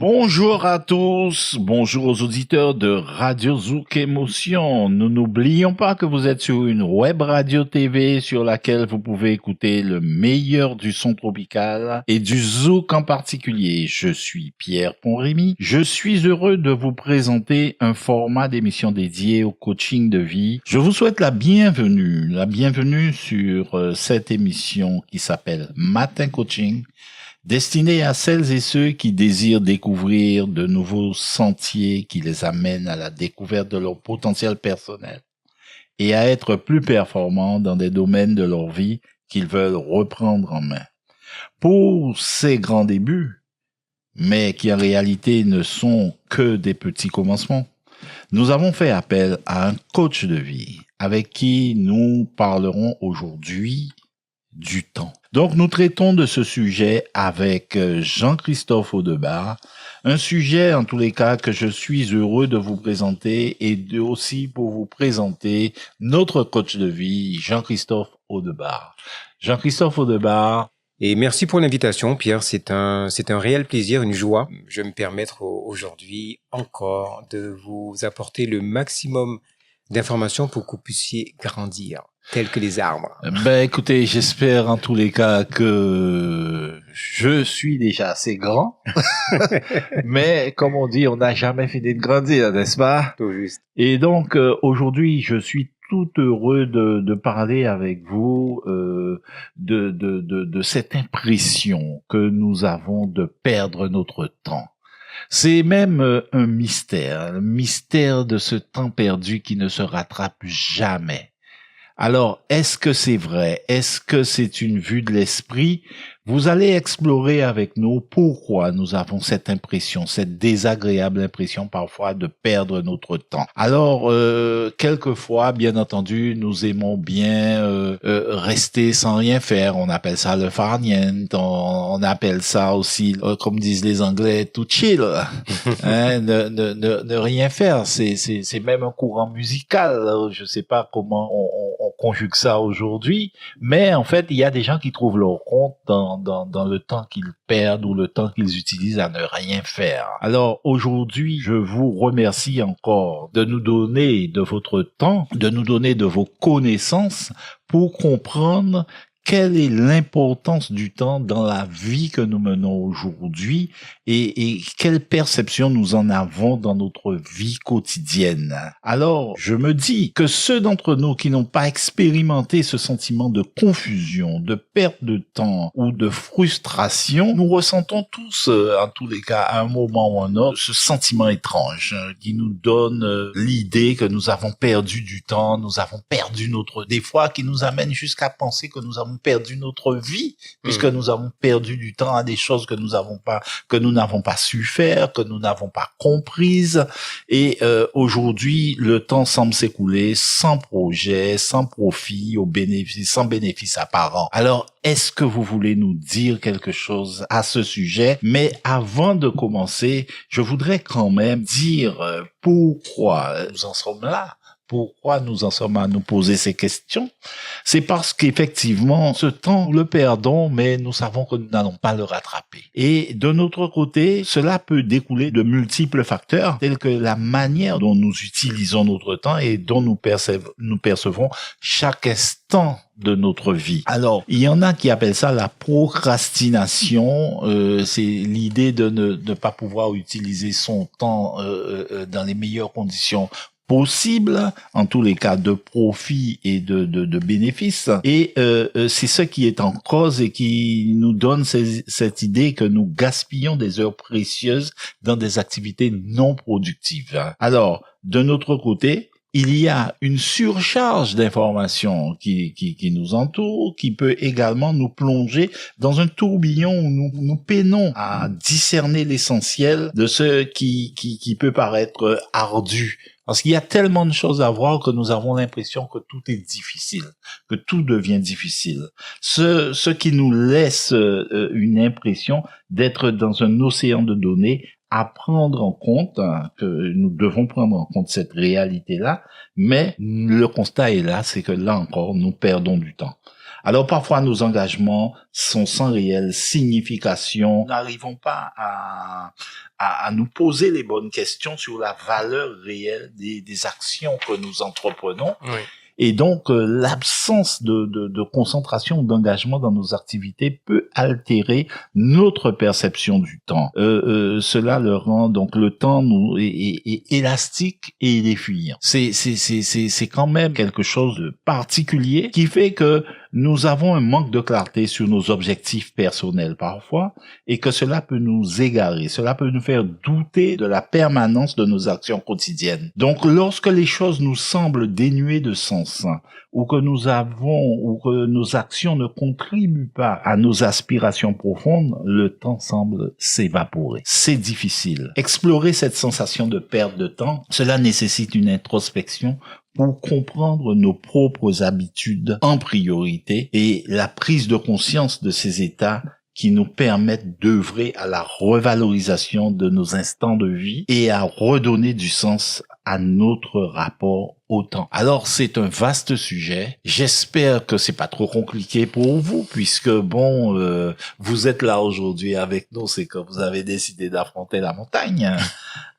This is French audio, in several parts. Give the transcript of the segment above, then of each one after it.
Bonjour à tous, bonjour aux auditeurs de Radio Zouk Émotion. Nous n'oublions pas que vous êtes sur une web radio TV sur laquelle vous pouvez écouter le meilleur du son tropical et du zouk en particulier. Je suis Pierre Ponrémy. Je suis heureux de vous présenter un format d'émission dédié au coaching de vie. Je vous souhaite la bienvenue sur cette émission qui s'appelle Matin Coaching, destiné à celles et ceux qui désirent découvrir de nouveaux sentiers qui les amènent à la découverte de leur potentiel personnel et à être plus performants dans des domaines de leur vie qu'ils veulent reprendre en main. Pour ces grands débuts, mais qui en réalité ne sont que des petits commencements, nous avons fait appel à un coach de vie avec qui nous parlerons aujourd'hui du temps. Donc, nous traitons de ce sujet avec Jean-Christophe Audebar, un sujet, en tous les cas, que je suis heureux de vous présenter et aussi pour vous présenter notre coach de vie, Jean-Christophe Audebar. Jean-Christophe Audebar. Et merci pour l'invitation, Pierre. C'est un réel plaisir, une joie. Je vais me permettre aujourd'hui encore de vous apporter le maximum d'informations pour que vous puissiez grandir, tels que les arbres. Écoutez, j'espère en tous les cas que je suis déjà assez grand. Mais comme on dit, on n'a jamais fini de grandir, n'est-ce pas? Tout juste. Et donc, aujourd'hui, je suis tout heureux de parler avec vous de cette impression que nous avons de perdre notre temps. C'est même un mystère, le mystère de ce temps perdu qui ne se rattrape jamais. Alors, est-ce que c'est vrai? Est-ce que c'est une vue de l'esprit? Vous allez explorer avec nous pourquoi nous avons cette impression, cette désagréable impression parfois de perdre notre temps. Alors, quelquefois, bien entendu, nous aimons bien rester sans rien faire. On appelle ça le farniente, on appelle ça aussi, comme disent les Anglais, to chill. Hein, ne rien faire. C'est même un courant musical. Je sais pas comment on conjugue ça aujourd'hui, mais en fait, il y a des gens qui trouvent leur compte dans le temps qu'ils perdent ou le temps qu'ils utilisent à ne rien faire. Alors aujourd'hui, je vous remercie encore de nous donner de votre temps, de nous donner de vos connaissances pour comprendre quelle est l'importance du temps dans la vie que nous menons aujourd'hui et quelle perception nous en avons dans notre vie quotidienne. Alors, je me dis que ceux d'entre nous qui n'ont pas expérimenté ce sentiment de confusion, de perte de temps ou de frustration, nous ressentons tous, en tous les cas, à un moment ou à un autre, ce sentiment étrange qui nous donne l'idée que nous avons perdu du temps, nous avons perdu des fois qui nous amène jusqu'à penser que nous avons perdu notre vie, puisque nous avons perdu du temps à des choses que nous n'avons pas su faire, que nous n'avons pas comprises. Et aujourd'hui, le temps semble s'écouler sans projet, sans profit, sans bénéfice apparent. Alors, est-ce que vous voulez nous dire quelque chose à ce sujet? Mais avant de commencer, je voudrais quand même dire pourquoi nous en sommes là. Pourquoi nous en sommes à nous poser ces questions? C'est parce qu'effectivement, ce temps, nous le perdons, mais nous savons que nous n'allons pas le rattraper. Et de notre côté, cela peut découler de multiples facteurs, tels que la manière dont nous utilisons notre temps et dont nous percevons chaque instant de notre vie. Alors, il y en a qui appellent ça la procrastination. C'est l'idée de ne pas pouvoir utiliser son temps dans les meilleures conditions possible, en tous les cas de profit et de bénéfices. Et c'est ce qui est en cause et qui nous donne cette idée que nous gaspillons des heures précieuses dans des activités non productives. Alors, de notre côté, il y a une surcharge d'informations qui nous entoure, qui peut également nous plonger dans un tourbillon où nous peinons à discerner l'essentiel de ce qui peut paraître ardu. Parce qu'il y a tellement de choses à voir que nous avons l'impression que tout est difficile, que tout devient difficile. Ce qui nous laisse une impression d'être dans un océan de données à prendre en compte, que nous devons prendre en compte cette réalité-là, mais le constat est là, c'est que là encore, nous perdons du temps. Alors parfois nos engagements sont sans réelle signification. Nous n'arrivons pas à nous poser les bonnes questions sur la valeur réelle des actions que nous entreprenons. Oui. Et donc, l'absence de concentration, d'engagement dans nos activités peut altérer notre perception du temps. Cela le rend donc le temps est élastique et défiant. C'est quand même quelque chose de particulier qui fait que nous avons un manque de clarté sur nos objectifs personnels parfois et que cela peut nous égarer, cela peut nous faire douter de la permanence de nos actions quotidiennes. Donc, lorsque les choses nous semblent dénuées de sens ou que nos actions ne contribuent pas à nos aspirations profondes, le temps semble s'évaporer. C'est difficile. Explorer cette sensation de perte de temps, cela nécessite une introspection pour comprendre nos propres habitudes en priorité et la prise de conscience de ces états qui nous permettent d'œuvrer à la revalorisation de nos instants de vie et à redonner du sens à notre rapport au temps. Alors, c'est un vaste sujet. J'espère que c'est pas trop compliqué pour vous, puisque vous êtes là aujourd'hui avec nous, c'est que vous avez décidé d'affronter la montagne.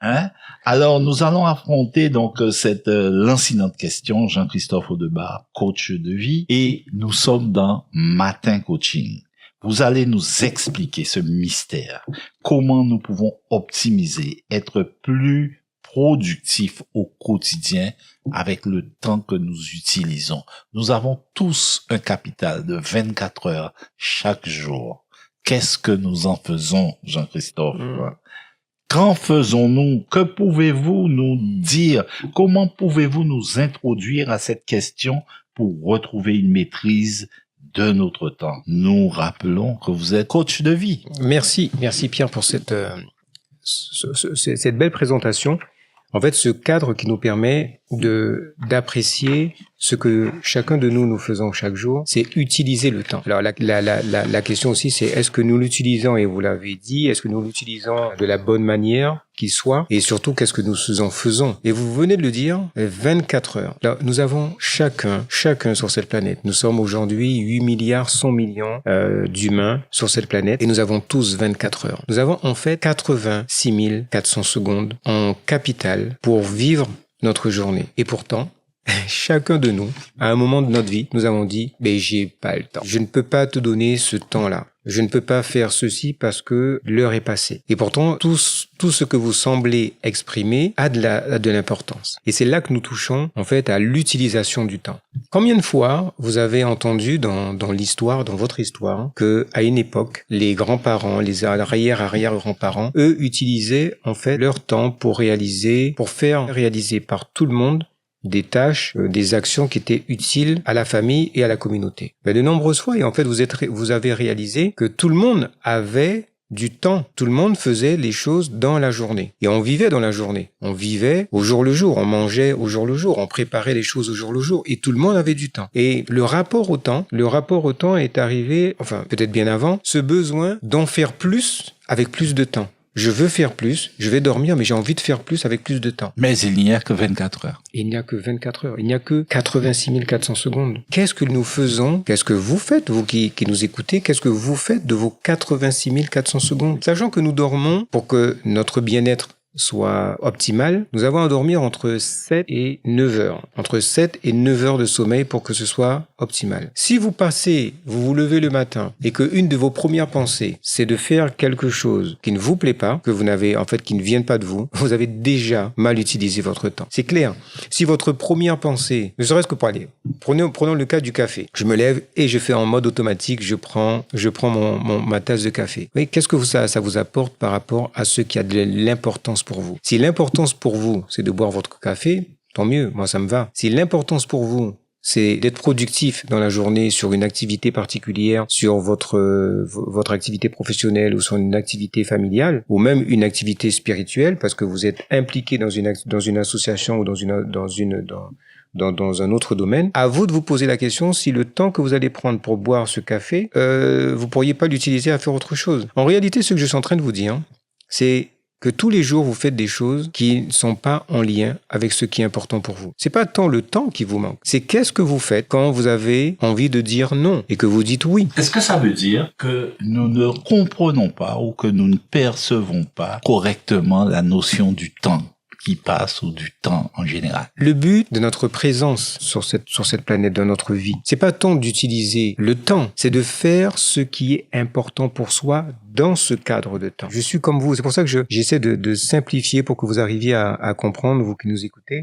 Hein? Alors, nous allons affronter donc cette lancinante question. Jean-Christophe Audebard, coach de vie, et nous sommes dans Matin Coaching. Vous allez nous expliquer ce mystère. Comment nous pouvons optimiser, être plus productif au quotidien avec le temps que nous utilisons. Nous avons tous un capital de 24 heures chaque jour. Qu'est-ce que nous en faisons, Jean-Christophe? Qu'en faisons-nous? Que pouvez-vous nous dire? Comment pouvez-vous nous introduire à cette question pour retrouver une maîtrise de notre temps? Nous rappelons que vous êtes coach de vie. Merci Pierre pour cette belle présentation. En fait, ce cadre qui nous permet d'apprécier ce que chacun de nous faisons chaque jour, c'est utiliser le temps. Alors la question aussi, c'est est-ce que nous l'utilisons, et vous l'avez dit, est-ce que nous l'utilisons de la bonne manière qu'il soit, et surtout qu'est-ce que nous en faisons. Et vous venez de le dire, 24 heures. Alors, nous avons chacun sur cette planète. Nous sommes aujourd'hui 8 milliards 100 millions d'humains sur cette planète, et nous avons tous 24 heures. Nous avons en fait 86 400 secondes en capital pour vivre notre journée. Et pourtant, chacun de nous, à un moment de notre vie, nous avons dit, mais j'ai pas le temps. Je ne peux pas te donner ce temps-là. Je ne peux pas faire ceci parce que l'heure est passée. Et pourtant, tout ce que vous semblez exprimer a de l'importance. Et c'est là que nous touchons, en fait, à l'utilisation du temps. Combien de fois vous avez entendu dans l'histoire, dans votre histoire, que à une époque, les grands-parents, les arrière-grands-parents, eux, utilisaient, en fait, leur temps pour faire réaliser par tout le monde des tâches, des actions qui étaient utiles à la famille et à la communauté. Mais de nombreuses fois, et en fait, vous avez réalisé que tout le monde avait du temps. Tout le monde faisait les choses dans la journée. Et on vivait dans la journée. On vivait au jour le jour. On mangeait au jour le jour. On préparait les choses au jour le jour. Et tout le monde avait du temps. Et le rapport au temps est arrivé, enfin, peut-être bien avant, ce besoin d'en faire plus avec plus de temps. Je veux faire plus, je vais dormir, mais j'ai envie de faire plus avec plus de temps. Mais il n'y a que 24 heures. Il n'y a que 24 heures. Il n'y a que 86 400 secondes. Qu'est-ce que nous faisons? Qu'est-ce que vous faites, vous qui nous écoutez? Qu'est-ce que vous faites de vos 86 400 secondes? Sachant que nous dormons pour que notre bien-être soit optimal, nous avons à dormir entre 7 et 9 heures. Entre 7 et 9 heures de sommeil pour que ce soit optimal. Si vous vous levez le matin et que une de vos premières pensées, c'est de faire quelque chose qui ne vous plaît pas, qui ne vienne pas de vous, vous avez déjà mal utilisé votre temps. C'est clair. Si votre première pensée, ne serait-ce que pour aller, prenons le cas du café. Je me lève et je fais en mode automatique, je prends ma tasse de café. Oui, qu'est-ce que ça vous apporte par rapport à ce qui a de l'importance pour vous? Si l'importance pour vous, c'est de boire votre café, tant mieux, moi ça me va. Si l'importance pour vous, c'est d'être productif dans la journée sur une activité particulière, sur votre activité professionnelle ou sur une activité familiale, ou même une activité spirituelle, parce que vous êtes impliqué dans une association ou dans un autre domaine, à vous de vous poser la question si le temps que vous allez prendre pour boire ce café, vous pourriez pas l'utiliser à faire autre chose. En réalité, ce que je suis en train de vous dire, c'est que tous les jours, vous faites des choses qui ne sont pas en lien avec ce qui est important pour vous. C'est pas tant le temps qui vous manque, c'est qu'est-ce que vous faites quand vous avez envie de dire non et que vous dites oui. Est-ce que ça veut dire que nous ne comprenons pas ou que nous ne percevons pas correctement la notion du temps qui passe ou du temps en général? Le but de notre présence sur cette planète, de notre vie, c'est pas tant d'utiliser le temps, c'est de faire ce qui est important pour soi dans ce cadre de temps. Je suis comme vous, c'est pour ça que j'essaie de simplifier pour que vous arriviez à comprendre, vous qui nous écoutez.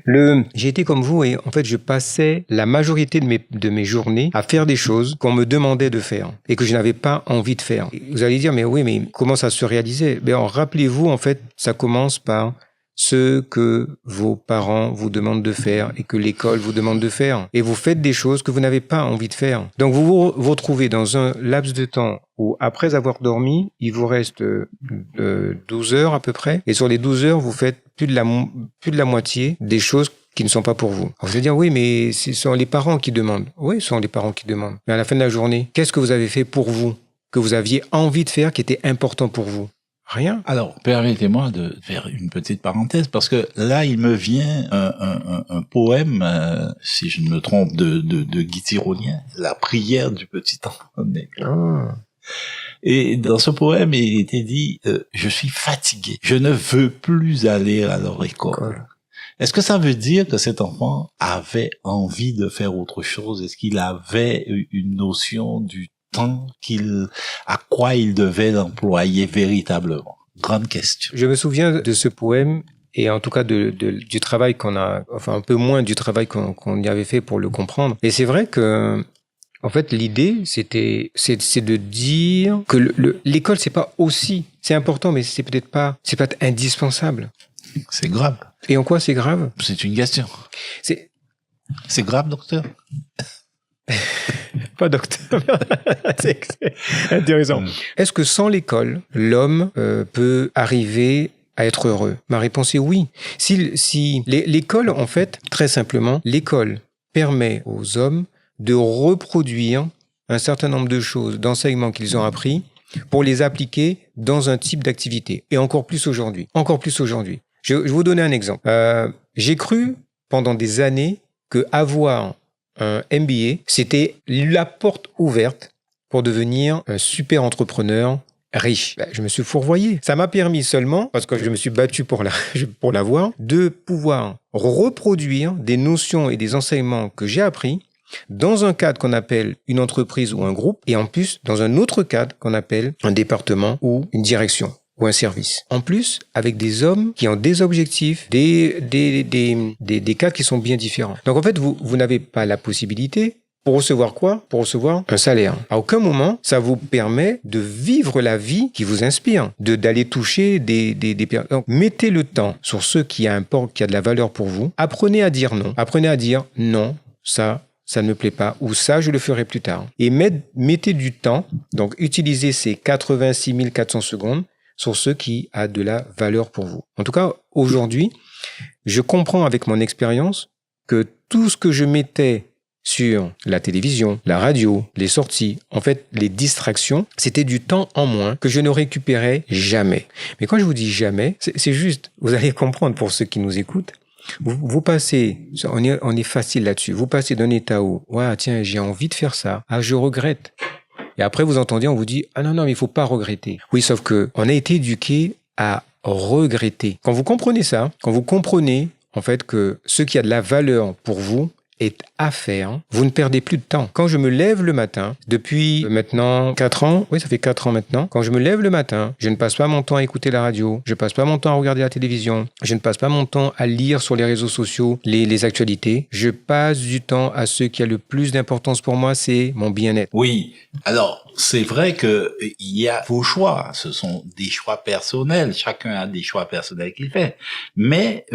J'ai été comme vous et en fait je passais la majorité de mes journées à faire des choses qu'on me demandait de faire et que je n'avais pas envie de faire. Vous allez dire mais oui, mais comment ça se réalisait? Rappelez-vous, en fait, ça commence par ce que vos parents vous demandent de faire et que l'école vous demande de faire. Et vous faites des choses que vous n'avez pas envie de faire. Donc vous vous retrouvez dans un laps de temps où, après avoir dormi, il vous reste 12 heures à peu près. Et sur les 12 heures, vous faites plus de la moitié des choses qui ne sont pas pour vous. Alors vous allez dire, oui, mais ce sont les parents qui demandent. Oui, ce sont les parents qui demandent. Mais à la fin de la journée, qu'est-ce que vous avez fait pour vous, que vous aviez envie de faire, qui était important pour vous? Rien. Alors, permettez-moi de faire une petite parenthèse, parce que là, il me vient un poème, si je ne me trompe, de Guy Tyrolien, La prière du petit enfant né. Ah. Et dans ce poème, il était dit, je suis fatigué, je ne veux plus aller à leur école. Est-ce que ça veut dire que cet enfant avait envie de faire autre chose? Est-ce qu'il avait une notion du temps à quoi il devait l'employer véritablement? Grande question. Je me souviens de ce poème et en tout cas du travail qu'on a, enfin un peu moins du travail qu'on y avait fait pour le comprendre. Et c'est vrai que, en fait, l'idée, c'est de dire que l'école, c'est important, mais c'est pas indispensable. C'est grave. Et en quoi c'est grave? C'est une question. C'est grave, docteur? Pas docteur. C'est intéressant. Est-ce que sans l'école, l'homme peut arriver à être heureux? Ma réponse est oui. Si l'école, en fait, très simplement, l'école permet aux hommes de reproduire un certain nombre de choses, d'enseignements qu'ils ont appris pour les appliquer dans un type d'activité. Et encore plus aujourd'hui. Je vais vous donner un exemple. J'ai cru pendant des années que avoir un MBA, c'était la porte ouverte pour devenir un super entrepreneur riche. Je me suis fourvoyé. Ça m'a permis seulement, parce que je me suis battu pour l'avoir, de pouvoir reproduire des notions et des enseignements que j'ai appris dans un cadre qu'on appelle une entreprise ou un groupe, et en plus dans un autre cadre qu'on appelle un département ou une direction ou un service. En plus, avec des hommes qui ont des objectifs, des cadres qui sont bien différents. Donc en fait, vous n'avez pas la possibilité, pour recevoir quoi? Pour recevoir un salaire. À aucun moment, ça vous permet de vivre la vie qui vous inspire, d'aller toucher des personnes. Donc, mettez le temps sur ce qui importe, qui a de la valeur pour vous. Apprenez à dire non. Apprenez à dire non, ça ne me plaît pas, ou ça, je le ferai plus tard. Et mettez du temps, donc utilisez ces 86 400 secondes sur ce qui a de la valeur pour vous. En tout cas, aujourd'hui, je comprends avec mon expérience que tout ce que je mettais sur la télévision, la radio, les sorties, en fait, les distractions, c'était du temps en moins que je ne récupérais jamais. Mais quand je vous dis jamais, c'est juste, vous allez comprendre pour ceux qui nous écoutent, vous passez, on est facile là-dessus, vous passez d'un état où, ouais, tiens, j'ai envie de faire ça, ah, je regrette. Et après, vous entendez, on vous dit, ah non, mais il faut pas regretter. Oui, sauf que on a été éduqué à regretter. Quand vous comprenez ça, quand vous comprenez, en fait, que ce qui a de la valeur pour vous est à faire, vous ne perdez plus de temps. Quand je me lève le matin, depuis maintenant 4 ans, oui, ça fait 4 ans maintenant, quand je me lève le matin, je ne passe pas mon temps à écouter la radio, je ne passe pas mon temps à regarder la télévision, je ne passe pas mon temps à lire sur les réseaux sociaux les actualités, je passe du temps à ce qui a le plus d'importance pour moi, c'est mon bien-être. Oui, alors c'est vrai que il y a vos choix, ce sont des choix personnels, chacun a des choix personnels qu'il fait, mais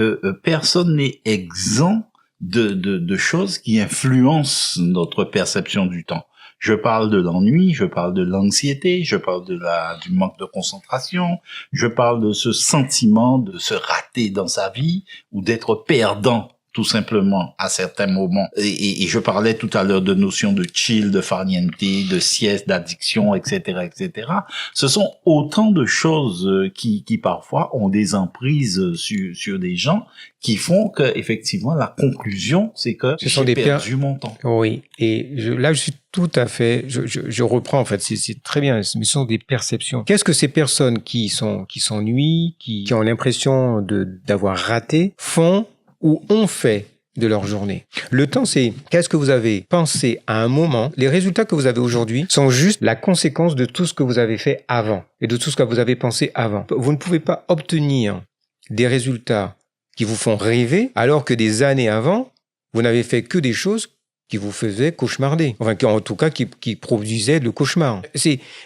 personne n'est exempt de choses qui influencent notre perception du temps. Je parle de l'ennui, je parle de l'anxiété, je parle du manque de concentration, je parle de ce sentiment de se rater dans sa vie ou d'être perdant tout simplement, à certains moments. Et je parlais tout à l'heure de notions de chill, de farniente, de sieste, d'addiction, etc., etc. Ce sont autant de choses qui parfois ont des emprises sur des gens qui font que, effectivement, la conclusion, c'est que j'ai perdu mon temps. Oui. Et là, je suis tout à fait, je reprends, en fait, c'est très bien, mais ce sont des perceptions. Qu'est-ce que ces personnes qui s'ennuient, qui ont l'impression d'avoir raté, font ou ont fait de leur journée? Le temps, c'est qu'est-ce que vous avez pensé à un moment. Les résultats que vous avez aujourd'hui sont juste la conséquence de tout ce que vous avez fait avant et de tout ce que vous avez pensé avant. Vous ne pouvez pas obtenir des résultats qui vous font rêver alors que des années avant, vous n'avez fait que des choses qui vous faisaient cauchemarder. Enfin, en tout cas, qui produisaient le cauchemar.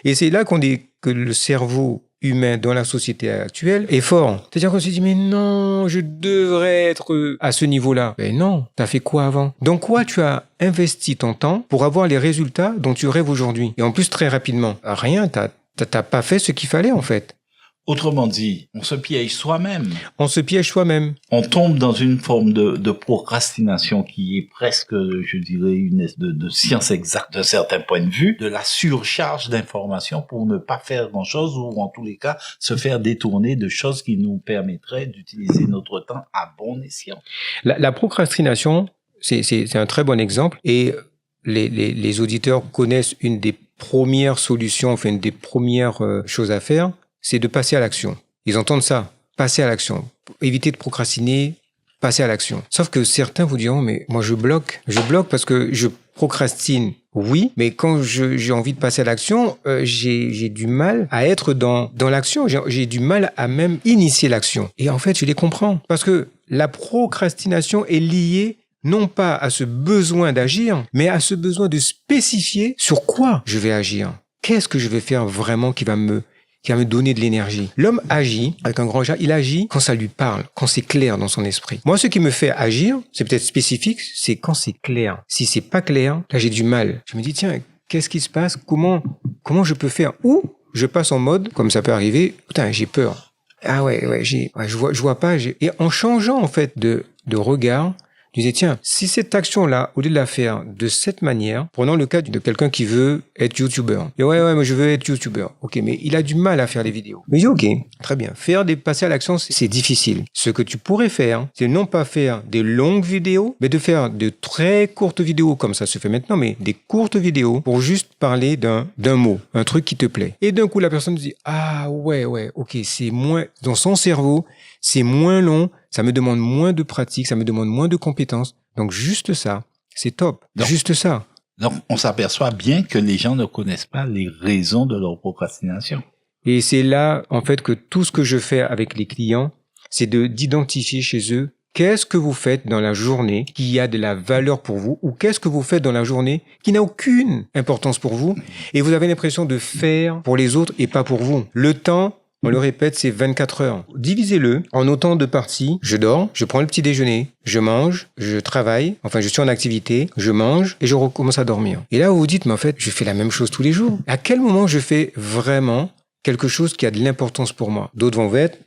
Et c'est là qu'on dit que le cerveau humain dans la société actuelle est fort. C'est-à-dire qu'on se dit, mais non, je devrais être à ce niveau-là. Mais non, t'as fait quoi avant? Dans quoi tu as investi ton temps pour avoir les résultats dont tu rêves aujourd'hui? Et en plus, très rapidement. Rien, t'as pas fait ce qu'il fallait, en fait. Autrement dit, on se piège soi-même. On se piège soi-même. On tombe dans une forme de procrastination qui est presque, je dirais, une de science exacte d'un certain point de vue, de la surcharge d'informations pour ne pas faire grand-chose ou en tous les cas se faire détourner de choses qui nous permettraient d'utiliser notre temps à bon escient. La procrastination, c'est un très bon exemple et les auditeurs connaissent une des premières solutions, enfin une des premières choses à faire, c'est de passer à l'action. Ils entendent ça, passer à l'action. Éviter de procrastiner, passer à l'action. Sauf que certains vous diront, mais moi je bloque parce que je procrastine. Oui, mais quand j'ai envie de passer à l'action, j'ai du mal à être dans l'action. J'ai du mal à même initier l'action. Et en fait, je les comprends. Parce que la procrastination est liée non pas à ce besoin d'agir, mais à ce besoin de spécifier sur quoi je vais agir. Qu'est-ce que je vais faire vraiment qui va me donner de l'énergie. L'homme agit, avec un grand J, il agit quand ça lui parle, quand c'est clair dans son esprit. Moi, ce qui me fait agir, c'est peut-être spécifique, c'est quand c'est clair. Si c'est pas clair, là, j'ai du mal. Je me dis, tiens, qu'est-ce qui se passe? Comment je peux faire? Ou je passe en mode, comme ça peut arriver, putain, j'ai peur. Ah ouais, je vois pas. Et en changeant, en fait, de regard, je disais, tiens, si cette action-là, au lieu de la faire de cette manière, prenons le cas de quelqu'un qui veut être youtubeur. Et ouais, moi je veux être youtubeur. Ok, mais il a du mal à faire des vidéos. Mais je dis, ok, très bien. Passer à l'action, c'est difficile. Ce que tu pourrais faire, c'est non pas faire des longues vidéos, mais de faire de très courtes vidéos, comme ça se fait maintenant, mais des courtes vidéos pour juste parler d'un mot, un truc qui te plaît. Et d'un coup, la personne dit, ah ouais, ok, c'est moins, dans son cerveau, c'est moins long, ça me demande moins de pratique, ça me demande moins de compétences. Donc, juste ça, c'est top. Juste ça. Donc, on s'aperçoit bien que les gens ne connaissent pas les raisons de leur procrastination. Et c'est là, en fait, que tout ce que je fais avec les clients, c'est d'identifier chez eux qu'est-ce que vous faites dans la journée qui a de la valeur pour vous ou qu'est-ce que vous faites dans la journée qui n'a aucune importance pour vous et vous avez l'impression de faire pour les autres et pas pour vous. Le temps, on le répète, c'est 24 heures. Divisez-le en autant de parties. Je dors, je prends le petit déjeuner, je mange, je travaille, enfin je suis en activité, je mange et je recommence à dormir. Et là, vous vous dites, mais en fait, je fais la même chose tous les jours. À quel moment je fais vraiment quelque chose qui a de l'importance pour moi? D'autres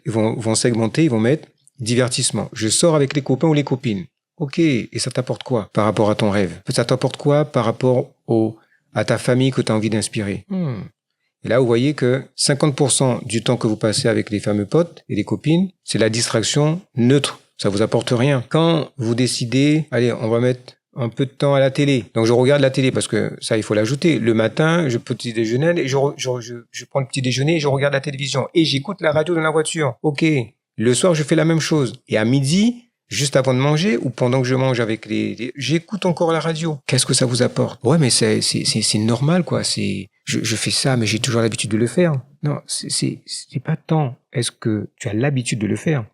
vont segmenter, ils vont mettre divertissement. Je sors avec les copains ou les copines. Ok, et ça t'apporte quoi par rapport à ton rêve? Ça t'apporte quoi par rapport à ta famille que tu as envie d'inspirer? Et là, vous voyez que 50% du temps que vous passez avec les fameux potes et les copines, c'est la distraction neutre. Ça vous apporte rien. Quand vous décidez, allez, on va mettre un peu de temps à la télé. Donc, je regarde la télé parce que ça, il faut l'ajouter. Le matin, je petit déjeuner et je prends le petit déjeuner et je regarde la télévision et j'écoute la radio dans la voiture. Ok. Le soir, je fais la même chose. Et à midi, juste avant de manger ou pendant que je mange avec j'écoute encore la radio. Qu'est-ce que ça vous apporte? Ouais, mais c'est normal, quoi. Je fais ça, mais j'ai toujours l'habitude de le faire. Non, c'est pas tant. Est-ce que tu as l'habitude de le faire?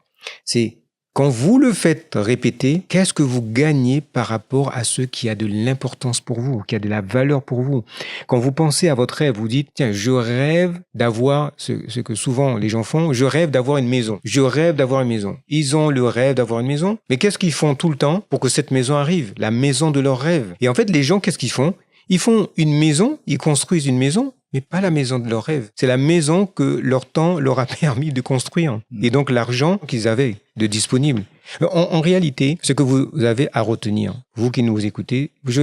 C'est quand vous le faites répéter, qu'est-ce que vous gagnez par rapport à ce qui a de l'importance pour vous, qui a de la valeur pour vous? Quand vous pensez à votre rêve, vous dites, tiens, je rêve d'avoir ce que souvent les gens font, je rêve d'avoir une maison. Je rêve d'avoir une maison. Ils ont le rêve d'avoir une maison, mais qu'est-ce qu'ils font tout le temps pour que cette maison arrive? La maison de leur rêve. Et en fait, les gens, qu'est-ce qu'ils font? Ils font une maison, ils construisent une maison, mais pas la maison de leurs rêves. C'est la maison que leur temps leur a permis de construire. Et donc l'argent qu'ils avaient de disponible. En réalité, ce que vous avez à retenir, vous qui nous écoutez, je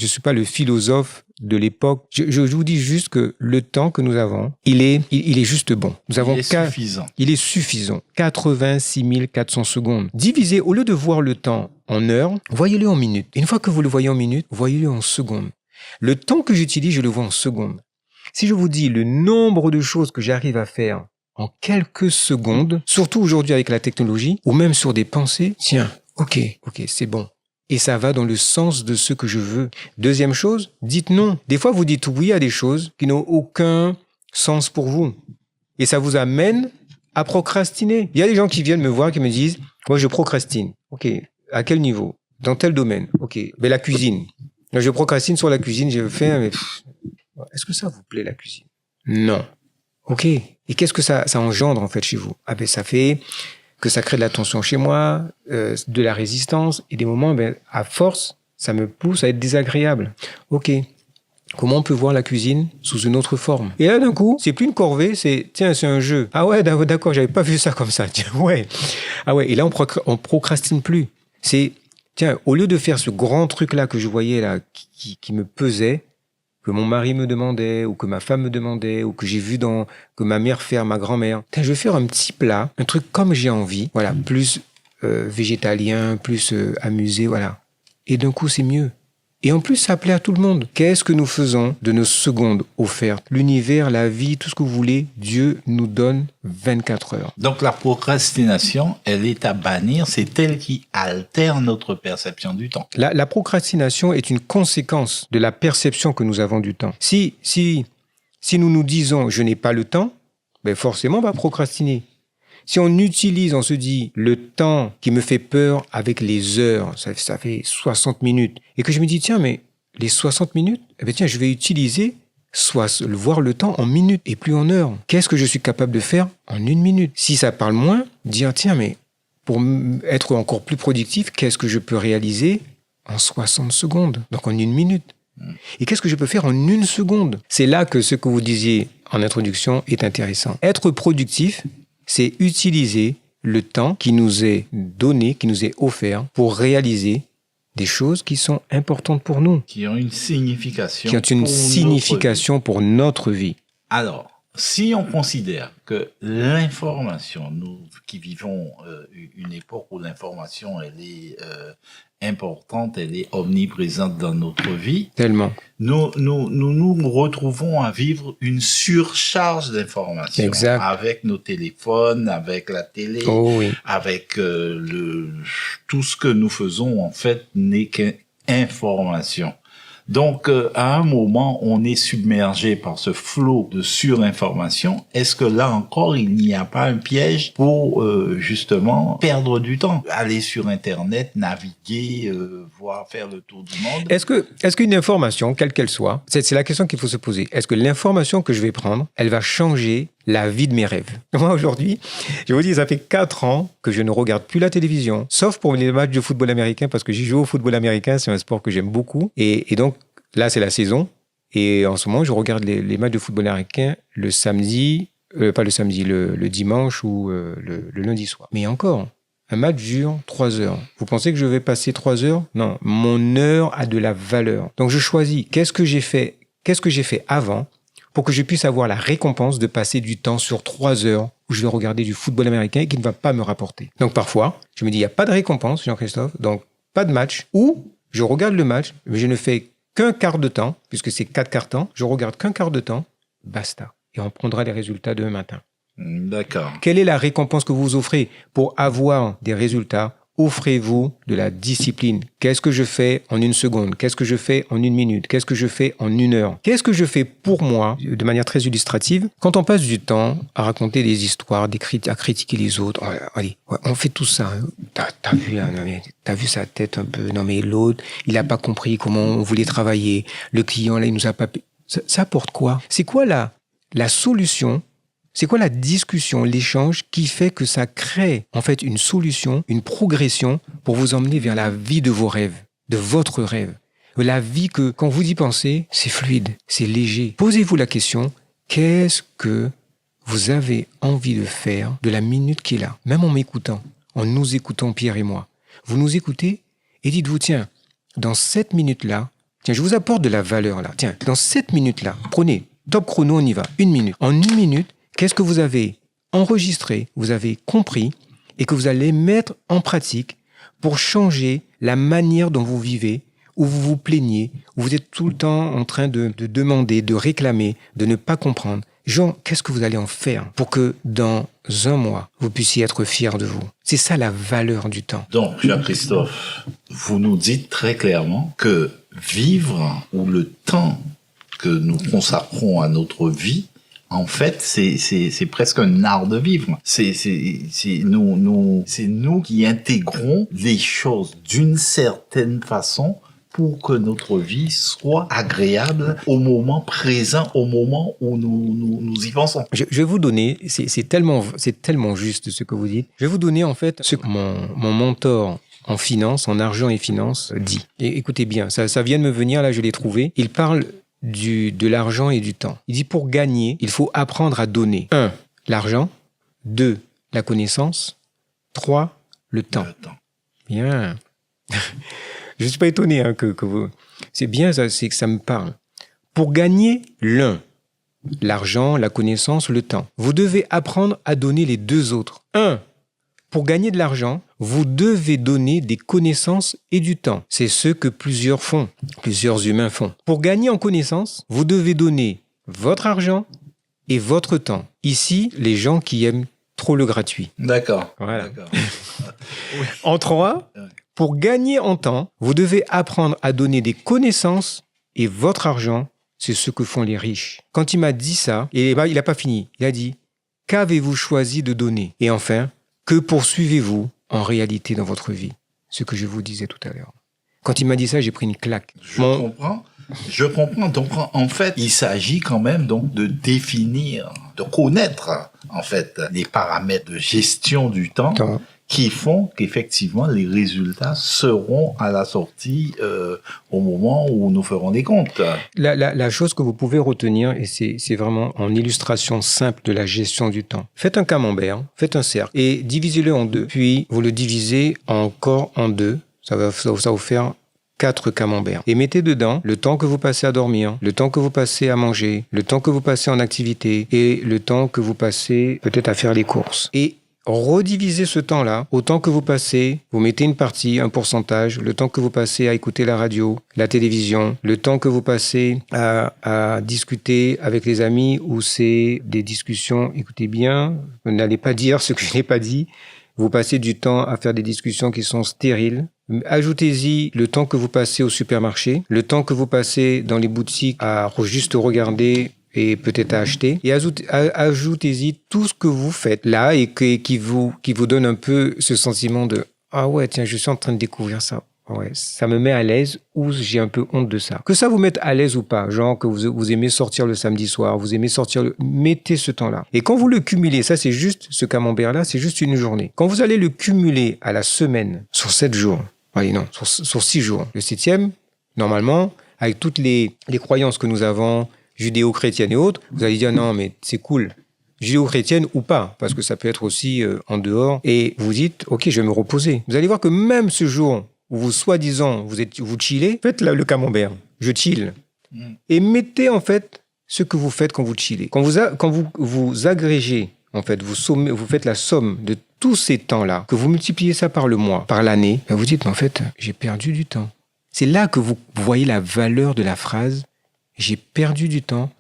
suis pas le philosophe de l'époque. Je vous dis juste que le temps que nous avons, il est juste bon. Suffisant. Il est suffisant. 86 400 secondes. Divisé, au lieu de voir le temps en heures, voyez-le en minutes. Une fois que vous le voyez en minutes, voyez-le en secondes. Le temps que j'utilise, je le vois en secondes. Si je vous dis le nombre de choses que j'arrive à faire en quelques secondes, surtout aujourd'hui avec la technologie, ou même sur des pensées, tiens, ok, c'est bon. Et ça va dans le sens de ce que je veux. Deuxième chose, dites non. Des fois, vous dites oui à des choses qui n'ont aucun sens pour vous. Et ça vous amène à procrastiner. Il y a des gens qui viennent me voir, qui me disent, moi, je procrastine. Ok, à quel niveau? Dans tel domaine. Ok, mais la cuisine. Je procrastine sur la cuisine, je fais, mais est-ce que ça vous plaît, la cuisine? Non. Ok. Et qu'est-ce que ça engendre, en fait, chez vous? Ah ben, ça fait que ça crée de la tension chez moi, de la résistance, et des moments, ben, à force, ça me pousse à être désagréable. Ok. Comment on peut voir la cuisine sous une autre forme? Et là, d'un coup, c'est plus une corvée, c'est un jeu. Ah ouais, d'accord, j'avais pas vu ça comme ça. Tiens, ouais. Ah ouais. Et là, on procrastine plus. Tiens, au lieu de faire ce grand truc-là que je voyais là, qui me pesait, que mon mari me demandait, ou que ma femme me demandait, ou que j'ai vu que ma mère fait, ma grand-mère. Je vais faire un petit plat, un truc comme j'ai envie, voilà, plus végétalien, plus amusé, voilà. Et d'un coup, c'est mieux. Et en plus, ça plaît à tout le monde. Qu'est-ce que nous faisons de nos secondes offertes? L'univers, la vie, tout ce que vous voulez, Dieu nous donne 24 heures. Donc la procrastination, elle est à bannir, c'est elle qui altère notre perception du temps. La procrastination est une conséquence de la perception que nous avons du temps. Si nous nous disons « je n'ai pas le temps », ben forcément on va procrastiner. Si on se dit le temps qui me fait peur avec les heures, ça fait 60 minutes, et que je me dis, tiens, mais les 60 minutes, eh bien, tiens, je vais utiliser, voir le temps en minutes et plus en heures. Qu'est-ce que je suis capable de faire en 1 minute? Si ça parle moins, dire, tiens, mais pour être encore plus productif, qu'est-ce que je peux réaliser en 60 secondes, donc en 1 minute? Et qu'est-ce que je peux faire en 1 seconde? C'est là que ce que vous disiez en introduction est intéressant. Être productif, c'est utiliser le temps qui nous est donné, qui nous est offert pour réaliser des choses qui sont importantes pour nous. Qui ont une signification. Qui ont une signification pour notre vie. Alors, si on considère que l'information, nous qui vivons une époque où l'information, elle est importante, elle est omniprésente dans notre vie. Tellement. Nous retrouvons à vivre une surcharge d'informations. Exact. Avec nos téléphones, avec la télé, avec tout ce que nous faisons, en fait, n'est qu'information. Donc, à un moment, on est submergé par ce flot de surinformation. Est-ce que là encore, il n'y a pas un piège pour justement perdre du temps? Aller sur Internet, naviguer, voir faire le tour du monde. Est-ce qu'une information, quelle qu'elle soit, c'est la question qu'il faut se poser. Est-ce que l'information que je vais prendre, elle va changer la vie de mes rêves? Moi, aujourd'hui, je vous dis, ça fait 4 ans que je ne regarde plus la télévision, sauf pour les matchs de football américain, parce que j'y joue au football américain, c'est un sport que j'aime beaucoup. Et donc, là, c'est la saison. Et en ce moment, je regarde les matchs de football américain le samedi, pas le samedi, le dimanche ou le lundi soir. Mais encore, un match dure 3 heures. Vous pensez que je vais passer 3 heures? Non, mon heure a de la valeur. Donc, je choisis qu'est-ce que j'ai fait avant pour que je puisse avoir la récompense de passer du temps sur 3 heures où je vais regarder du football américain et qui ne va pas me rapporter. Donc parfois, je me dis, il n'y a pas de récompense, Jean-Christophe, donc pas de match, ou je regarde le match, mais je ne fais qu'un quart de temps, puisque c'est 4 quarts temps, je regarde qu'un quart de temps, basta. Et on prendra les résultats demain matin. D'accord. Quelle est la récompense que vous offrez pour avoir des résultats? Offrez-vous de la discipline. Qu'est-ce que je fais en 1 seconde? Qu'est-ce que je fais en 1 minute? Qu'est-ce que je fais en 1 heure? Qu'est-ce que je fais pour moi, de manière très illustrative? Quand on passe du temps à raconter des histoires, à critiquer les autres, allez, on fait tout ça. T'as vu sa tête un peu? Non mais l'autre, il n'a pas compris comment on voulait travailler. Le client, là, il nous a pas payé. Ça apporte quoi? C'est quoi la solution? C'est quoi la discussion, l'échange qui fait que ça crée en fait une solution, une progression pour vous emmener vers la vie de vos rêves, de votre rêve? La vie que, quand vous y pensez, c'est fluide, c'est léger. Posez-vous la question, qu'est-ce que vous avez envie de faire de la minute qui est là? Même en m'écoutant, en nous écoutant, Pierre et moi. Vous nous écoutez et dites-vous, tiens, dans cette minute-là, tiens, je vous apporte de la valeur là. Tiens, dans cette minute-là, prenez, top chrono, on y va, 1 minute. En 1 minute, qu'est-ce que vous avez enregistré, vous avez compris et que vous allez mettre en pratique pour changer la manière dont vous vivez, où vous vous plaignez, où vous êtes tout le temps en train de demander, de réclamer, de ne pas comprendre. Jean, qu'est-ce que vous allez en faire pour que dans 1 mois, vous puissiez être fiers de vous? C'est ça la valeur du temps. Donc, Jean-Christophe, vous nous dites très clairement que vivre ou le temps que nous consacrons à notre vie, en fait, c'est presque un art de vivre. C'est nous qui intégrons les choses d'une certaine façon pour que notre vie soit agréable au moment présent, au moment où nous y pensons. Je vais vous donner, c'est tellement juste ce que vous dites. Je vais vous donner en fait ce que mon mentor en finance, en argent et finance dit. Et écoutez bien, ça vient de me venir, là je l'ai trouvé. Il parle de l'argent et du temps. Il dit pour gagner, il faut apprendre à donner. 1, l'argent. 2, la connaissance. 3, le temps. Bien. Je ne suis pas étonné que vous... C'est bien, c'est que ça me parle. Pour gagner l'un, l'argent, la connaissance, le temps, vous devez apprendre à donner les 2 autres. 1, pour gagner de l'argent, vous devez donner des connaissances et du temps. C'est ce que plusieurs humains font. Pour gagner en connaissances, vous devez donner votre argent et votre temps. Ici, les gens qui aiment trop le gratuit. D'accord. Voilà. D'accord. En 3, pour gagner en temps, vous devez apprendre à donner des connaissances et votre argent, c'est ce que font les riches. Quand il m'a dit ça, il n'a pas fini. Il a dit, qu'avez-vous choisi de donner? Et enfin, que poursuivez-vous en réalité dans votre vie? Ce que je vous disais tout à l'heure. Quand il m'a dit ça, j'ai pris une claque. Je comprends. Donc, en fait, il s'agit quand même donc de définir, de connaître, en fait, les paramètres de gestion du temps qui font qu'effectivement, les résultats seront à la sortie au moment où nous ferons des comptes. La chose que vous pouvez retenir, et c'est vraiment en illustration simple de la gestion du temps. Faites un camembert, faites un cercle, et divisez-le en 2. Puis, vous le divisez encore en 2. Ça va vous faire 4 camemberts. Et mettez dedans le temps que vous passez à dormir, le temps que vous passez à manger, le temps que vous passez en activité et le temps que vous passez peut-être à faire les courses. Et redivisez ce temps-là au temps que vous passez, vous mettez une partie, un pourcentage, le temps que vous passez à écouter la radio, la télévision, le temps que vous passez à discuter avec les amis ou c'est des discussions, écoutez bien, vous n'allez pas dire ce que je n'ai pas dit, vous passez du temps à faire des discussions qui sont stériles. Ajoutez-y le temps que vous passez au supermarché, le temps que vous passez dans les boutiques à juste regarder et peut-être à acheter. Et ajoutez-y tout ce que vous faites là et qui vous donne un peu ce sentiment de « Ah ouais, tiens, je suis en train de découvrir ça. Ouais, ça me met à l'aise ou j'ai un peu honte de ça. » Que ça vous mette à l'aise ou pas, genre que vous aimez sortir le samedi soir, vous aimez sortir mettez ce temps-là. Et quand vous le cumulez, ça c'est juste, ce camembert-là, c'est juste une journée. Quand vous allez le cumuler à la semaine, sur 7 jours, sur 6 jours, le 7e, normalement, avec toutes les croyances que nous avons, judéo-chrétiennes et autres, vous allez dire non, mais c'est cool. Judéo-chrétienne ou pas, parce que ça peut être aussi en dehors. Et vous dites, ok, je vais me reposer. Vous allez voir que même ce jour où vous, soi-disant, vous chillez, faites le camembert. Je chill. Et mettez en fait ce que vous faites quand vous chillez. Quand vous agrégez, en fait, vous faites la somme de tous ces temps-là, que vous multipliez ça par le mois, par l'année, ben vous dites, en fait, j'ai perdu du temps. C'est là que vous voyez la valeur de la phrase. J'ai perdu du temps.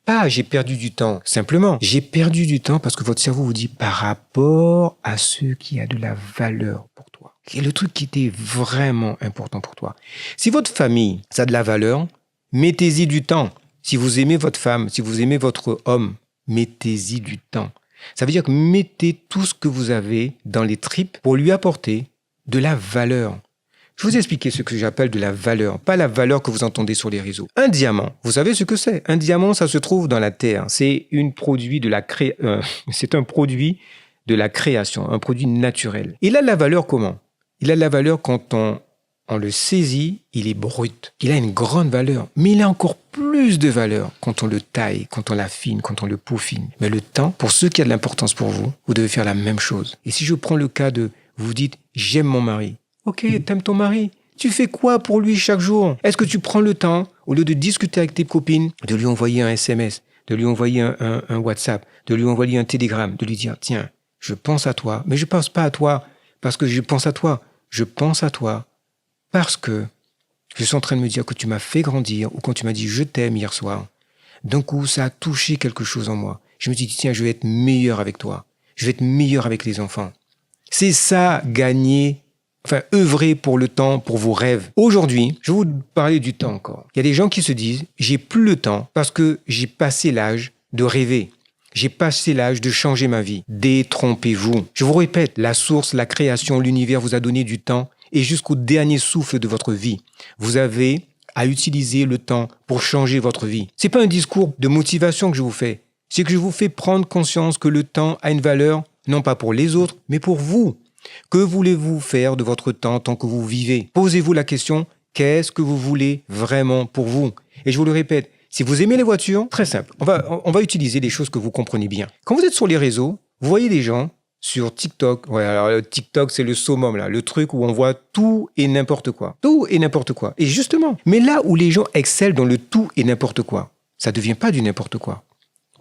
Pas j'ai perdu du temps, simplement. J'ai perdu du temps parce que votre cerveau vous dit par rapport à ce qui a de la valeur pour toi. Quel est le truc qui était vraiment important pour toi? Si votre famille, ça a de la valeur, mettez-y du temps. Si vous aimez votre femme, si vous aimez votre homme, mettez-y du temps. Ça veut dire que mettez tout ce que vous avez dans les tripes pour lui apporter de la valeur. Je vais vous expliquer ce que j'appelle de la valeur, pas la valeur que vous entendez sur les réseaux. Un diamant, vous savez ce que c'est? Un diamant, ça se trouve dans la terre. C'est un produit de la création, un produit naturel. Il a de la valeur comment? Il a de la valeur quand on on le saisit, il est brut. Il a une grande valeur, mais il a encore plus de valeur quand on le taille, quand on l'affine, quand on le peaufine. Mais le temps, pour ceux qui ont de l'importance pour vous, vous devez faire la même chose. Et si je prends le cas de, vous dites, j'aime mon mari. Ok, t'aimes ton mari. Tu fais quoi pour lui chaque jour? Est-ce que tu prends le temps, au lieu de discuter avec tes copines, de lui envoyer un SMS, de lui envoyer un WhatsApp, de lui envoyer un télégramme, de lui dire, tiens, je pense à toi, mais je pense pas à toi parce que je pense à toi. Je pense à toi parce que je suis en train de me dire que tu m'as fait grandir ou quand tu m'as dit je t'aime hier soir. D'un coup, ça a touché quelque chose en moi. Je me dis, tiens, je vais être meilleur avec toi. Je vais être meilleur avec les enfants. C'est ça, gagner, œuvrer pour le temps, pour vos rêves. Aujourd'hui, je vais vous parler du temps encore. Il y a des gens qui se disent, j'ai plus le temps parce que j'ai passé l'âge de rêver. J'ai passé l'âge de changer ma vie. Détrompez-vous. Je vous répète, la source, la création, l'univers vous a donné du temps et jusqu'au dernier souffle de votre vie. Vous avez à utiliser le temps pour changer votre vie. C'est pas un discours de motivation que je vous fais. C'est que je vous fais prendre conscience que le temps a une valeur, non pas pour les autres, mais pour vous. Que voulez-vous faire de votre temps tant que vous vivez? Posez-vous la question, qu'est-ce que vous voulez vraiment pour vous? Et je vous le répète, si vous aimez les voitures, très simple, on va utiliser des choses que vous comprenez bien. Quand vous êtes sur les réseaux, vous voyez des gens sur TikTok. Ouais, alors TikTok, c'est le summum, là, le truc où on voit tout et n'importe quoi. Tout et n'importe quoi. Et justement, mais là où les gens excellent dans le tout et n'importe quoi, ça ne devient pas du n'importe quoi.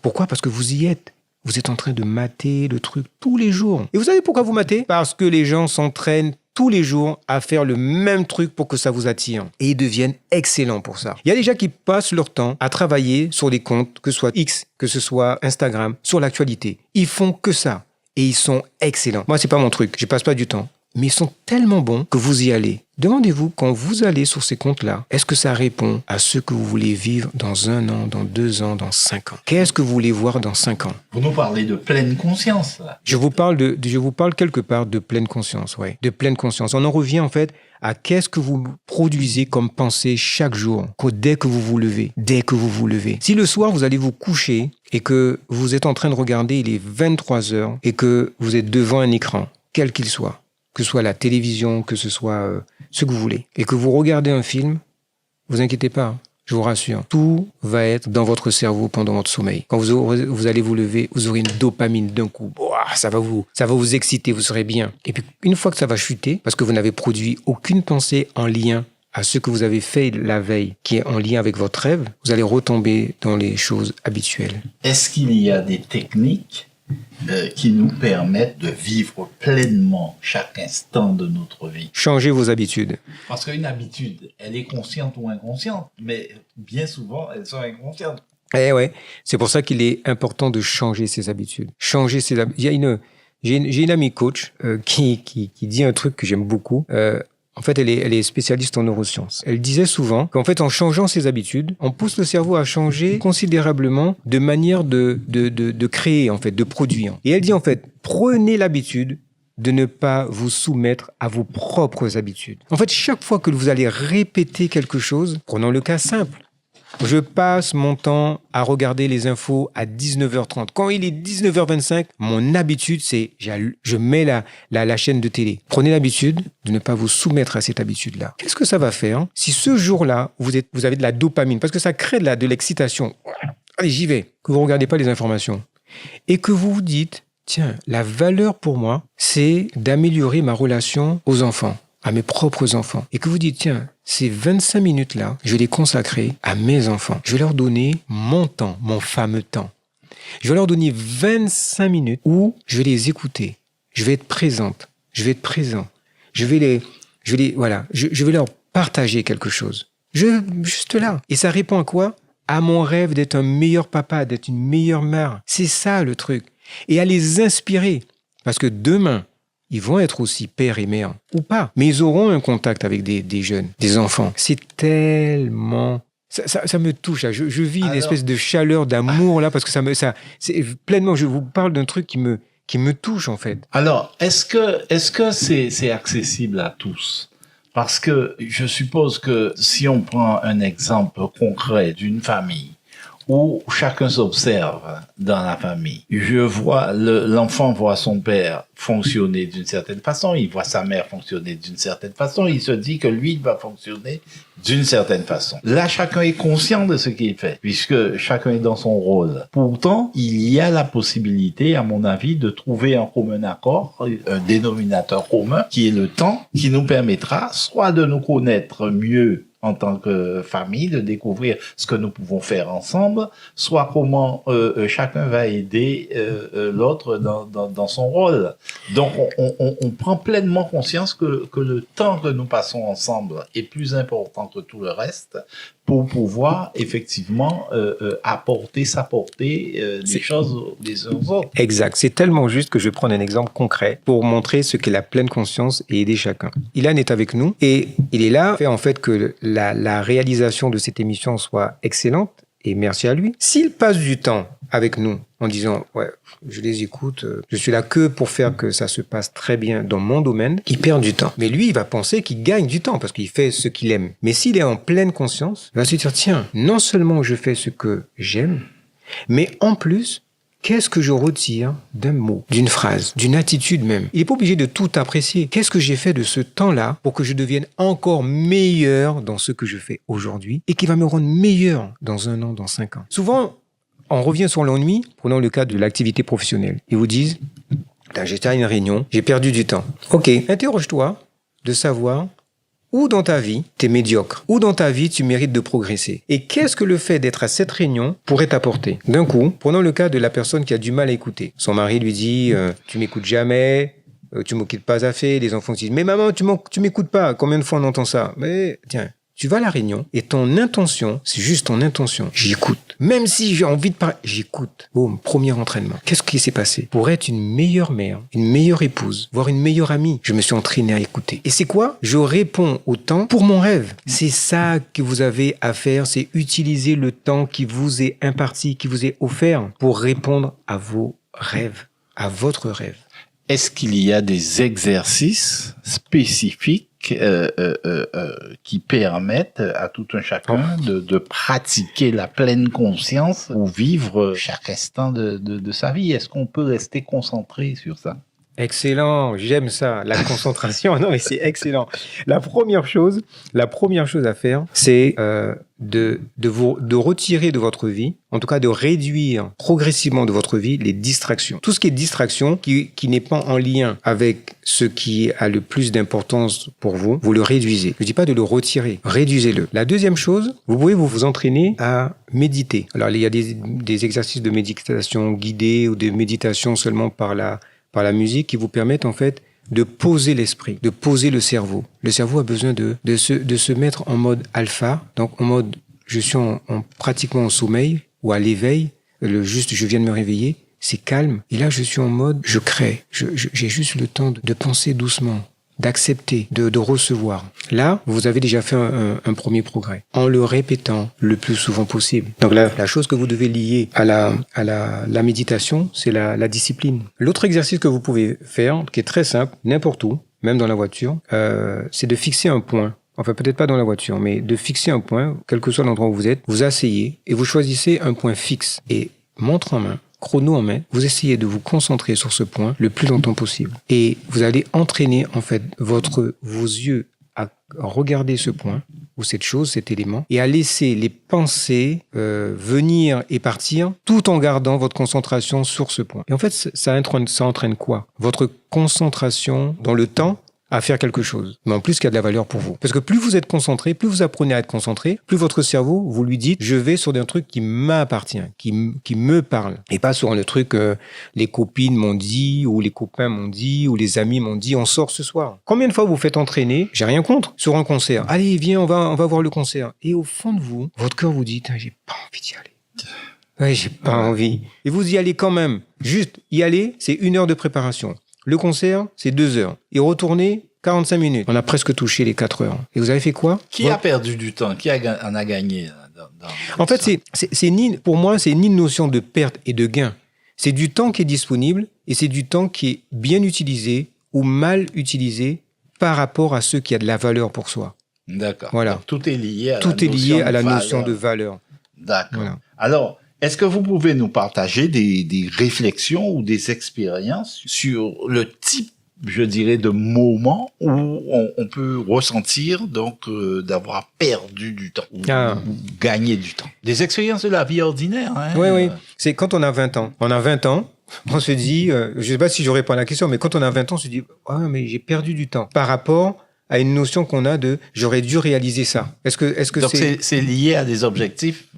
Pourquoi? Parce que vous y êtes. Vous êtes en train de mater le truc tous les jours. Et vous savez pourquoi vous matez? Parce que les gens s'entraînent tous les jours à faire le même truc pour que ça vous attire. Et ils deviennent excellents pour ça. Il y a des gens qui passent leur temps à travailler sur des comptes, que ce soit X, que ce soit Instagram, sur l'actualité. Ils font que ça. Et ils sont excellents. Moi, c'est pas mon truc. Je passe pas du temps. Mais ils sont tellement bons que vous y allez. Demandez-vous, quand vous allez sur ces comptes-là, est-ce que ça répond à ce que vous voulez vivre dans 1 an, dans 2 ans, dans 5 ans? Qu'est-ce que vous voulez voir dans 5 ans? Vous nous parlez de pleine conscience, là. Je vous parle quelque part de pleine conscience, ouais. De pleine conscience. On en revient, en fait, à qu'est-ce que vous produisez comme pensée chaque jour, dès que vous vous levez. Dès que vous vous levez. Si le soir, vous allez vous coucher et que vous êtes en train de regarder, il est 23 heures et que vous êtes devant un écran, quel qu'il soit, que ce soit la télévision, que ce soit ce que vous voulez, et que vous regardez un film, vous inquiétez pas, je vous rassure, tout va être dans votre cerveau pendant votre sommeil. Quand vous allez vous lever, vous aurez une dopamine d'un coup. Ça va vous exciter, vous serez bien. Et puis, une fois que ça va chuter, parce que vous n'avez produit aucune pensée en lien à ce que vous avez fait la veille, qui est en lien avec votre rêve, vous allez retomber dans les choses habituelles. Est-ce qu'il y a des techniques qui nous permettent de vivre pleinement chaque instant de notre vie? Changez vos habitudes. Parce qu'une habitude, elle est consciente ou inconsciente, mais bien souvent, elles sont inconscientes. Eh ouais, c'est pour ça qu'il est important de changer ses habitudes. J'ai une amie coach qui dit un truc que j'aime beaucoup. En fait, elle est spécialiste en neurosciences. Elle disait souvent qu'en fait, en changeant ses habitudes, on pousse le cerveau à changer considérablement de manière de créer, en fait, de produire. Et elle dit, en fait, prenez l'habitude de ne pas vous soumettre à vos propres habitudes. En fait, chaque fois que vous allez répéter quelque chose, prenons le cas simple. Je passe mon temps à regarder les infos à 19h30. Quand il est 19h25, mon habitude, c'est je mets la chaîne de télé. Prenez l'habitude de ne pas vous soumettre à cette habitude-là. Qu'est-ce que ça va faire si ce jour-là, vous avez de la dopamine, parce que ça crée de l'excitation. Allez, j'y vais. Que vous ne regardez pas les informations. Et que vous vous dites, tiens, la valeur pour moi, c'est d'améliorer ma relation aux enfants, à mes propres enfants. Et que vous dites, tiens, ces 25 minutes-là, je vais les consacrer à mes enfants. Je vais leur donner mon temps, mon fameux temps. Je vais leur donner 25 minutes où je vais les écouter. Je vais être présente. Je vais être présent. Je vais leur partager quelque chose. Juste là. Et ça répond à quoi? À mon rêve d'être un meilleur papa, d'être une meilleure mère. C'est ça le truc. Et à les inspirer. Parce que demain, ils vont être aussi père et mère, ou pas. Mais ils auront un contact avec des jeunes, des enfants. C'est tellement... Ça me touche. Là. Je vis une espèce de chaleur, d'amour, là, parce que c'est pleinement... Je vous parle d'un truc qui me touche, en fait. Alors, est-ce que c'est accessible à tous? Parce que je suppose que si on prend un exemple concret d'une famille où chacun s'observe dans la famille. Je vois, l'enfant voit son père fonctionner d'une certaine façon, il voit sa mère fonctionner d'une certaine façon, il se dit que lui, il va fonctionner d'une certaine façon. Là, chacun est conscient de ce qu'il fait, puisque chacun est dans son rôle. Pourtant, il y a la possibilité, à mon avis, de trouver un commun accord, un dénominateur commun, qui est le temps, qui nous permettra soit de nous connaître mieux en tant que famille, de découvrir ce que nous pouvons faire ensemble, soit comment chacun va aider l'autre dans son rôle. Donc, on prend pleinement conscience que le temps que nous passons ensemble est plus important que tout le reste pour pouvoir effectivement s'apporter des choses les uns aux autres. Exact. C'est tellement juste que je vais prendre un exemple concret pour montrer ce qu'est la pleine conscience et aider chacun. Ilan est avec nous et il est là, fait en fait que la réalisation de cette émission soit excellente et merci à lui. S'il passe du temps avec nous en disant ouais, je les écoute, je suis là que pour faire que ça se passe très bien dans mon domaine, il perd du temps. Mais lui, il va penser qu'il gagne du temps parce qu'il fait ce qu'il aime. Mais s'il est en pleine conscience, il va se dire tiens, non seulement je fais ce que j'aime, mais en plus, qu'est-ce que je retire d'un mot, d'une phrase, d'une attitude même? Il n'est pas obligé de tout apprécier. Qu'est-ce que j'ai fait de ce temps-là pour que je devienne encore meilleur dans ce que je fais aujourd'hui et qui va me rendre meilleur dans 1 an, dans 5 ans? Souvent, on revient sur l'ennui. Prenons le cas de l'activité professionnelle. Ils vous disent, j'étais à une réunion, j'ai perdu du temps. Ok, interroge-toi de savoir où dans ta vie, tu es médiocre, où dans ta vie, tu mérites de progresser. Et qu'est-ce que le fait d'être à cette réunion pourrait t'apporter? D'un coup, prenons le cas de la personne qui a du mal à écouter. Son mari lui dit, tu m'écoutes jamais, tu m'occupes pas assez. Les enfants disent, mais maman, tu m'écoutes pas. Combien de fois on entend ça? Mais tiens, tu vas à la réunion et ton intention, c'est juste ton intention. J'écoute. Même si j'ai envie de parler, j'écoute. Boum, premier entraînement. Qu'est-ce qui s'est passé? Pour être une meilleure mère, une meilleure épouse, voire une meilleure amie, je me suis entraîné à écouter. Et c'est quoi? Je réponds au temps pour mon rêve. C'est ça que vous avez à faire, c'est utiliser le temps qui vous est imparti, qui vous est offert pour répondre à vos rêves, à votre rêve. Est-ce qu'il y a des exercices spécifiques qui permettent à tout un chacun de pratiquer la pleine conscience ou vivre chaque instant de sa vie? Est-ce qu'on peut rester concentré sur ça? Excellent, j'aime ça, la concentration. Non, mais c'est excellent. La première chose à faire, c'est de retirer de votre vie, en tout cas de réduire progressivement de votre vie les distractions. Tout ce qui est distraction, qui n'est pas en lien avec ce qui a le plus d'importance pour vous, vous le réduisez. Je ne dis pas de le retirer, réduisez-le. La deuxième chose, vous pouvez vous entraîner à méditer. Alors, il y a des exercices de méditation guidés ou de méditation seulement par la musique qui vous permettent en fait de poser l'esprit, de poser le cerveau. Le cerveau a besoin de se mettre en mode alpha, donc en mode je suis pratiquement en sommeil ou à l'éveil, je viens de me réveiller, c'est calme. Et là je suis en mode je crée, j'ai juste le temps de penser doucement, d'accepter, de recevoir. Là, vous avez déjà fait un premier progrès en le répétant le plus souvent possible. Donc la chose que vous devez lier à la méditation, c'est la discipline. L'autre exercice que vous pouvez faire, qui est très simple, n'importe où, même dans la voiture, c'est de fixer un point. Enfin, peut-être pas dans la voiture, mais de fixer un point, quel que soit l'endroit où vous êtes, vous asseyez et vous choisissez un point fixe. Et montre en main, chrono en main, vous essayez de vous concentrer sur ce point le plus longtemps possible. Et vous allez entraîner en fait vos yeux à regarder ce point ou cette chose, cet élément, et à laisser les pensées venir et partir tout en gardant votre concentration sur ce point. Et en fait, ça entraîne quoi? Votre concentration dans le temps à faire quelque chose, mais en plus qui a de la valeur pour vous. Parce que plus vous êtes concentré, plus vous apprenez à être concentré, plus votre cerveau, vous lui dites, je vais sur un truc qui m'appartient, qui me parle, et pas sur le truc les copines m'ont dit, ou les copains m'ont dit, ou les amis m'ont dit, on sort ce soir. Combien de fois vous faites entraîner, j'ai rien contre, sur un concert, allez, viens, on va voir le concert. Et au fond de vous, votre cœur vous dit, j'ai pas envie d'y aller. Ouais, j'ai pas envie. Et vous y allez quand même. Juste, y aller, c'est 1 heure de préparation. Le concert, c'est 2 heures. Et retourner, 45 minutes. On a presque touché les 4 heures. Et vous avez fait quoi? Qui a perdu du temps? Qui en a gagné? En fait, pour moi, c'est ni une notion de perte et de gain. C'est du temps qui est disponible et c'est du temps qui est bien utilisé ou mal utilisé par rapport à ce qui a de la valeur pour soi. D'accord. Voilà. Donc, tout est lié à la notion de valeur. D'accord. Voilà. Alors, est-ce que vous pouvez nous partager des réflexions ou des expériences sur le type, je dirais, de moment où on peut ressentir donc d'avoir perdu du temps ou gagné du temps? Des expériences de la vie ordinaire. Hein? Oui. C'est quand on a 20 ans. On a 20 ans, on se dit, je ne sais pas si je réponds à la question, mais quand on a 20 ans, on se dit, mais j'ai perdu du temps par rapport à une notion qu'on a de j'aurais dû réaliser ça. Est-ce que donc c'est lié à des objectifs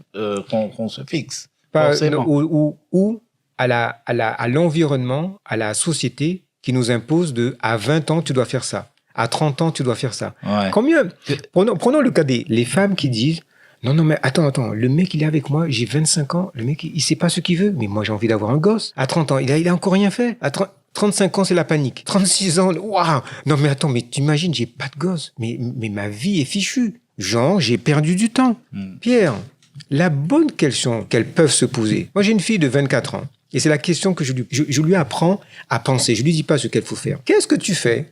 qu'on se fixe forcément. Ou à l'environnement, à la société qui nous impose à 20 ans tu dois faire ça, à 30 ans tu dois faire ça. Ouais. Combien prenons le cas les femmes qui disent non mais attends, le mec il est avec moi, j'ai 25 ans, le mec il sait pas ce qu'il veut, mais moi j'ai envie d'avoir un gosse. À 30 ans, il a encore rien fait. À 35 ans, c'est la panique. 36 ans, waouh! Non, mais attends, mais t'imagines, j'ai pas de gosse. Mais ma vie est fichue. Genre, j'ai perdu du temps. Pierre, la bonne question qu'elles peuvent se poser. Moi, j'ai une fille de 24 ans. Et c'est la question que je lui apprends à penser. Je lui dis pas ce qu'elle faut faire. Qu'est-ce que tu fais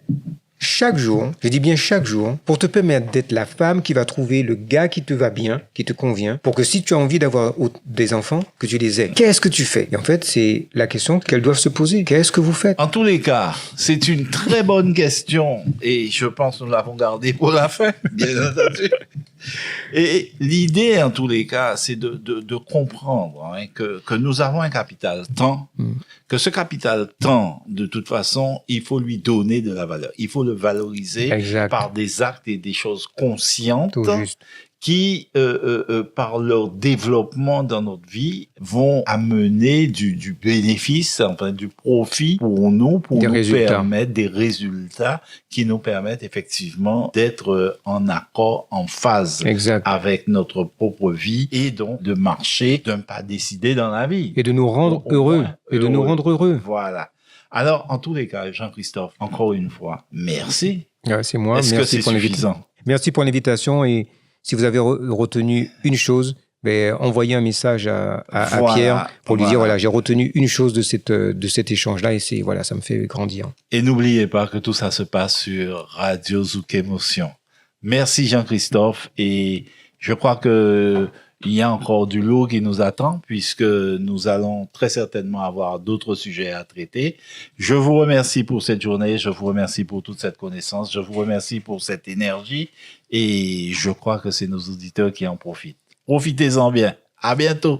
chaque jour, je dis bien chaque jour, pour te permettre d'être la femme qui va trouver le gars qui te va bien, qui te convient, pour que si tu as envie d'avoir des enfants, que tu les aies. Qu'est-ce que tu fais? Et en fait, c'est la question qu'elles doivent se poser. Qu'est-ce que vous faites? En tous les cas, c'est une très bonne question et je pense que nous l'avons gardée pour la fin, bien entendu. Et l'idée, en tous les cas, c'est de comprendre que nous avons un capital temps, que ce capital temps, de toute façon, il faut lui donner de la valeur. Il faut le valoriser par des actes et des choses conscientes qui, par leur développement dans notre vie, vont amener du bénéfice, enfin du profit pour nous permettre des résultats qui nous permettent effectivement d'être en accord, en phase avec notre propre vie et donc de marcher d'un pas décidé dans la vie. Et de nous rendre heureux. Nous rendre heureux. Voilà. Alors, en tous les cas, Jean-Christophe, encore une fois, merci. C'est moi. Est-ce merci que c'est suffisant? Merci pour l'invitation et si vous avez retenu une chose, envoyez un message à Pierre pour lui dire voilà, j'ai retenu une chose de cet échange-là et ça me fait grandir. Et n'oubliez pas que tout ça se passe sur Radio Zouk Émotion. Merci Jean-Christophe et je crois que il y a encore du lot qui nous attend puisque nous allons très certainement avoir d'autres sujets à traiter. Je vous remercie pour cette journée, je vous remercie pour toute cette connaissance, je vous remercie pour cette énergie et je crois que c'est nos auditeurs qui en profitent. Profitez-en bien. À bientôt.